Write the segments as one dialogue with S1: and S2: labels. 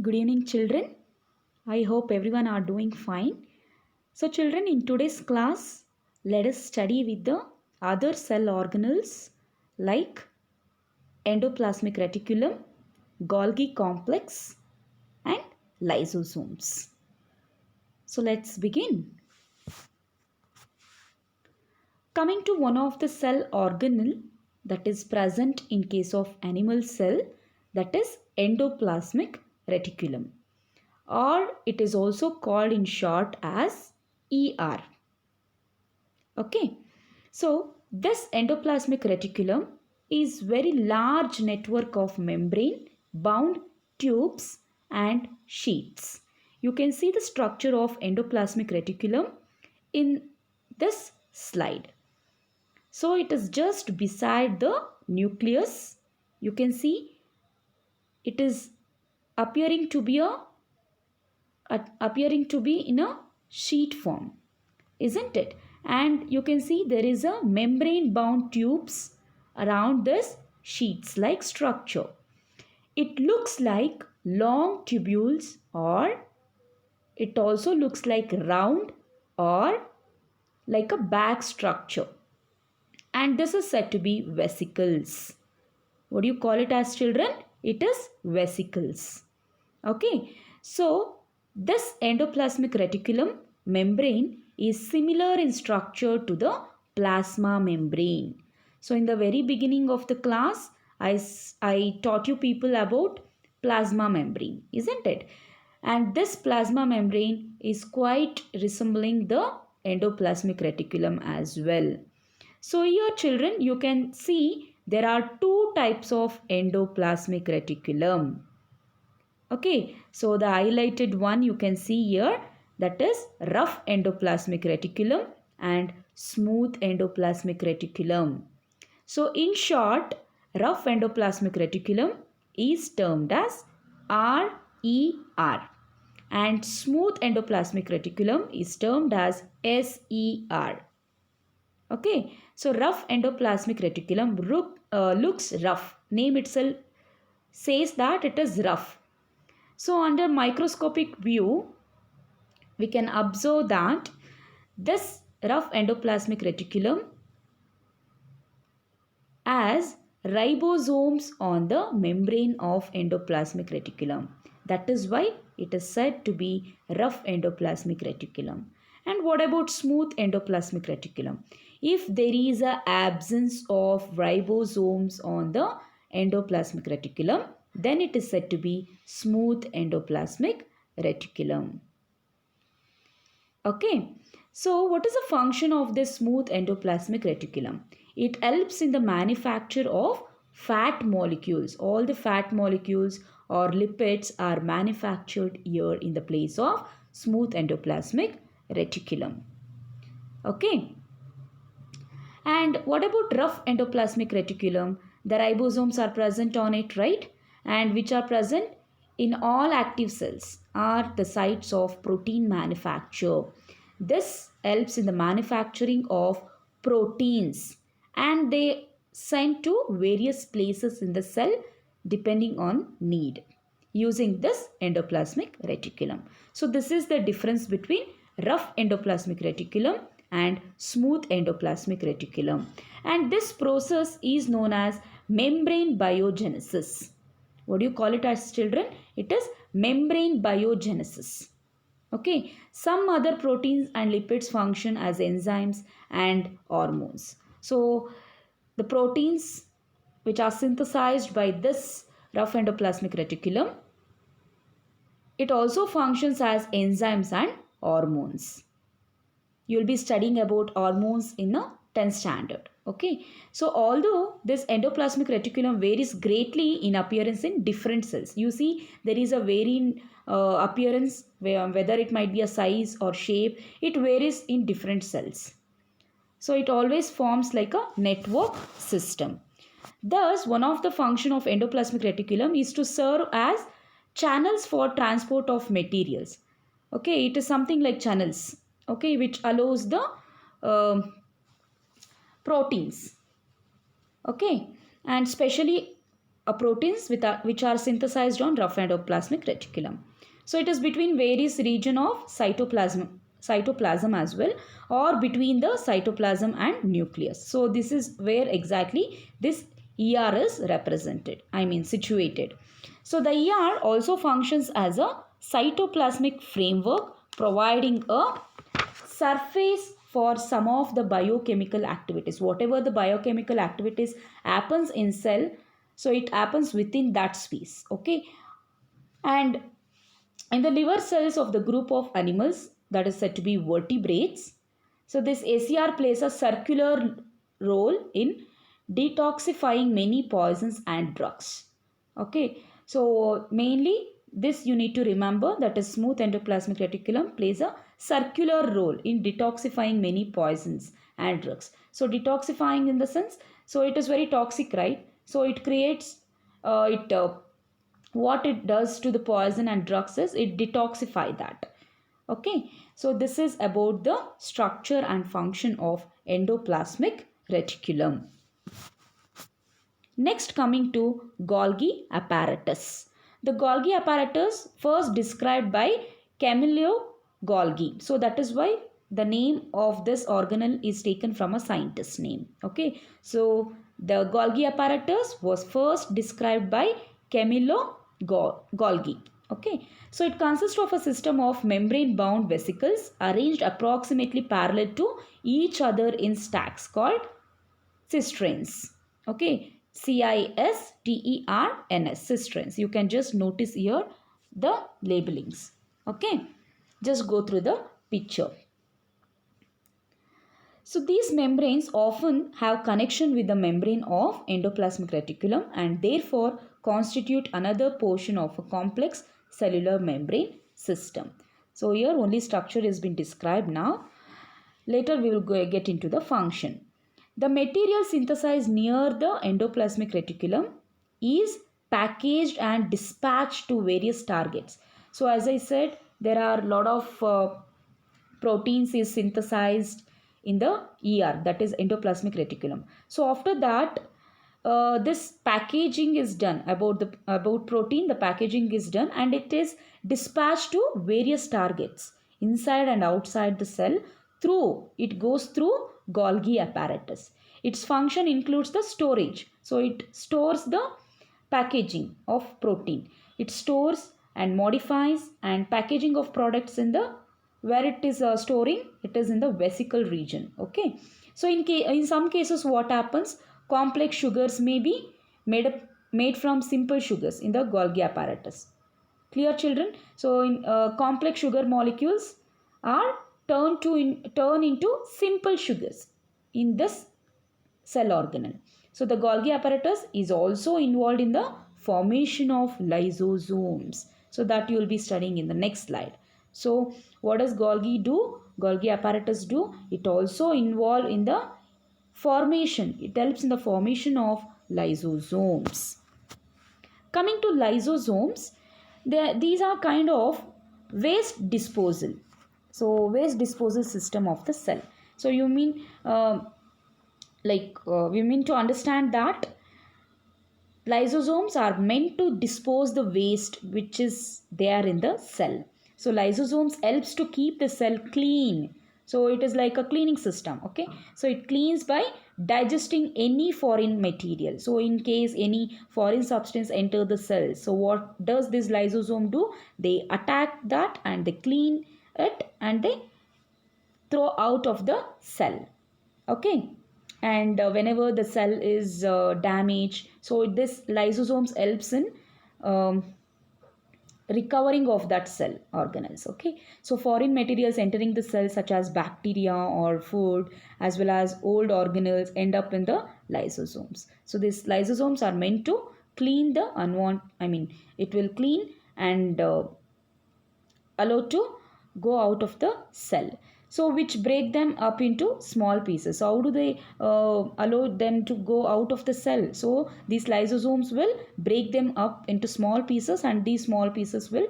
S1: Good evening, children. I hope everyone are doing fine. So, children, in today's class, let us study with the other cell organelles like endoplasmic reticulum, Golgi complex, and lysosomes. So, let's begin. Coming to one of the cell organelle that is present in case of animal cell, that is endoplasmic reticulum, or it is also called in short as ER. Okay, so this endoplasmic reticulum is very large network of membrane bound tubes and sheets. You can see the structure of endoplasmic reticulum in this slide. So it is just beside the nucleus. You can see it is appearing to be in a sheet form, isn't it? And you can see there is a membrane bound tubes around this sheets like structure. It looks like long tubules, or it also looks like round or like a bag structure, and this is said to be vesicles. What do you call it as, children? It is vesicles. Okay, so this endoplasmic reticulum membrane is similar in structure to the plasma membrane. So in the very beginning of the class, I taught you people about plasma membrane, isn't it? And this plasma membrane is quite resembling the endoplasmic reticulum as well. So here, children, you can see there are two types of endoplasmic reticulum. Okay, so the highlighted one you can see here, that is rough endoplasmic reticulum and smooth endoplasmic reticulum. So in short, rough endoplasmic reticulum is termed as RER and smooth endoplasmic reticulum is termed as SER. Okay, so rough endoplasmic reticulum looks rough. Name itself says that it is rough. So under microscopic view, we can observe that this rough endoplasmic reticulum has ribosomes on the membrane of endoplasmic reticulum. That is why it is said to be rough endoplasmic reticulum. And what about smooth endoplasmic reticulum? If there is an absence of ribosomes on the endoplasmic reticulum, then it is said to be smooth endoplasmic reticulum. Okay, so what is the function of this smooth endoplasmic reticulum? It helps in the manufacture of fat molecules. All the fat molecules or lipids are manufactured here in the place of smooth endoplasmic reticulum. Okay. And what about rough endoplasmic reticulum? The ribosomes are present on it, right? And which are present in all active cells are the sites of protein manufacture. This helps in the manufacturing of proteins, and they send to various places in the cell depending on need using this endoplasmic reticulum. So this is the difference between rough endoplasmic reticulum and smooth endoplasmic reticulum. And this process is known as membrane biogenesis. What do you call it as, children? It is membrane biogenesis. Okay, some other proteins and lipids function as enzymes and hormones. So the proteins which are synthesized by this rough endoplasmic reticulum, it also functions as enzymes and hormones. You will be studying about hormones in a 10th standard. Okay, so although this endoplasmic reticulum varies greatly in appearance in different cells, you see there is a varying appearance, whether it might be a size or shape, it varies in different cells. So it always forms like a network system. Thus, one of the function of endoplasmic reticulum is to serve as channels for transport of materials. Okay, it is something like channels, okay, which allows the proteins, okay, and especially proteins which are synthesized on rough endoplasmic reticulum. So it is between various region of cytoplasm as well, or between the cytoplasm and nucleus. So this is where exactly this ER is represented, I mean situated. So the ER also functions as a cytoplasmic framework, providing a surface for some of the biochemical activities. Whatever the biochemical activities happens in cell, so it happens within that space. Okay. And in the liver cells of the group of animals that is said to be vertebrates, so this ACR plays a circular role in detoxifying many poisons and drugs. Okay, so mainly this you need to remember, that is smooth endoplasmic reticulum plays a circular role in detoxifying many poisons and drugs. So detoxifying in the sense, so it is very toxic, right? So it creates it what it does to the poison and drugs is it detoxify that. Okay, so this is about the structure and function of endoplasmic reticulum. Next, coming to Golgi apparatus. The Golgi apparatus first described by Camillo Golgi. So that is why the name of this organelle is taken from a scientist name. Okay, so the Golgi apparatus was first described by Camillo Golgi. Okay, so it consists of a system of membrane bound vesicles arranged approximately parallel to each other in stacks called cisterns. Okay, cisterns, cisterns. You can just notice here the labelings. Okay, just go through the picture. So these membranes often have connection with the membrane of endoplasmic reticulum and therefore constitute another portion of a complex cellular membrane system. So here only structure has been described now. Later we will get into the function. The material synthesized near the endoplasmic reticulum is packaged and dispatched to various targets. So as I said, there are a lot of proteins is synthesized in the ER, that is endoplasmic reticulum. So after that, this packaging is done about protein. The packaging is done and it is dispatched to various targets inside and outside the cell. It goes through Golgi apparatus. Its function includes the storage. So it stores the packaging of protein. It stores and modifies and packaging of products in the where it is storing, it is in the vesicle region. Okay, so in some cases what happens, complex sugars may be made from simple sugars in the Golgi apparatus. Clear, children? So in complex sugar molecules are turn into simple sugars in this cell organelle. So the Golgi apparatus is also involved in the formation of lysosomes. So that you will be studying in the next slide. So what does Golgi do? Golgi apparatus do? It also involved in the formation. It helps in the formation of lysosomes. Coming to lysosomes, these are kind of waste disposal. So waste disposal system of the cell. So you mean we mean to understand that lysosomes are meant to dispose the waste which is there in the cell. So lysosomes helps to keep the cell clean. So it is like a cleaning system. Okay, so it cleans by digesting any foreign material. So in case any foreign substance enter the cell, so what does this lysosome do? They attack that and they clean it and they throw out of the cell. Okay, and whenever the cell is damaged, so this lysosomes helps in recovering of that cell organelles. Okay, so foreign materials entering the cell such as bacteria or food as well as old organelles end up in the lysosomes. So these lysosomes are meant to clean the it will clean and allow to go out of the cell. So which break them up into small pieces. So how do they allow them to go out of the cell? So these lysosomes will break them up into small pieces and these small pieces will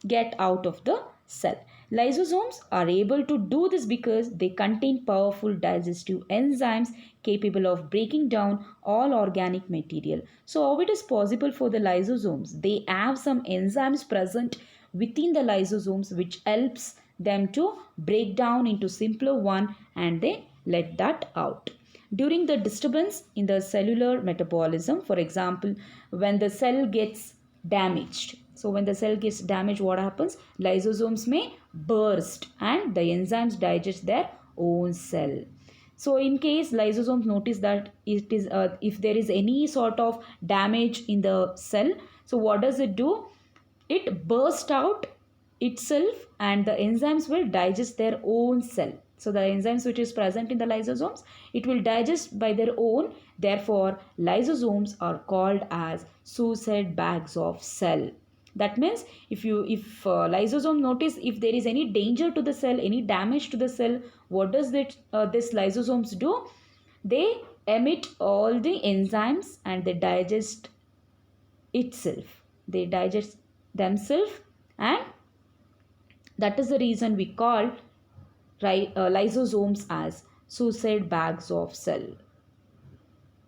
S1: get out of the cell. Lysosomes are able to do this because they contain powerful digestive enzymes capable of breaking down all organic material. So, how it is possible for the lysosomes? They have some enzymes present within the lysosomes which helps them to break down into simpler one and they let that out. During the disturbance in the cellular metabolism, for example, when the cell gets damaged. So when the cell gets damaged, what happens? Lysosomes may burst and the enzymes digest their own cell. So in case lysosomes notice that it is if there is any sort of damage in the cell, so what does it do? It bursts out itself and the enzymes will digest their own cell. So the enzymes which is present in the lysosomes, it will digest by their own. Therefore, lysosomes are called as suicide bags of cell. That means if lysosome notice if there is any danger to the cell, any damage to the cell, what does this lysosomes do? They emit all the enzymes and they digest itself. They digest themselves, and that is the reason we call lysosomes as suicide bags of cell.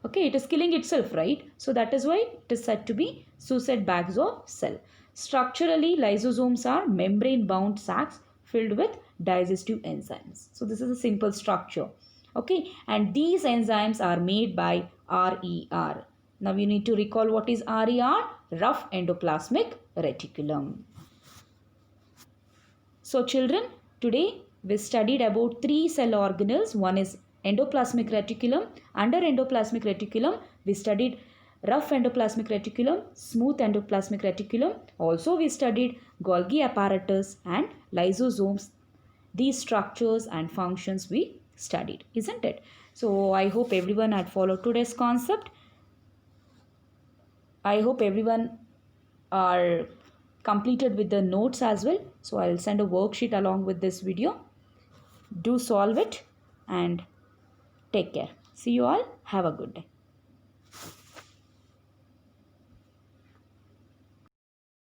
S1: Okay, it is killing itself, right? So that is why it is said to be suicide bags of cell. Structurally, lysosomes are membrane bound sacs filled with digestive enzymes. So this is a simple structure. Okay, and these enzymes are made by RER. Now you need to recall what is RER, rough endoplasmic reticulum. So children, today we studied about three cell organelles. One is endoplasmic reticulum. Under endoplasmic reticulum, we studied rough endoplasmic reticulum, smooth endoplasmic reticulum. Also, we studied Golgi apparatus and lysosomes. These structures and functions we studied, isn't it? So, I hope everyone had followed today's concept. I hope everyone are completed with the notes as well. So, I'll send a worksheet along with this video. Do solve it and take care. See you all. Have a good day.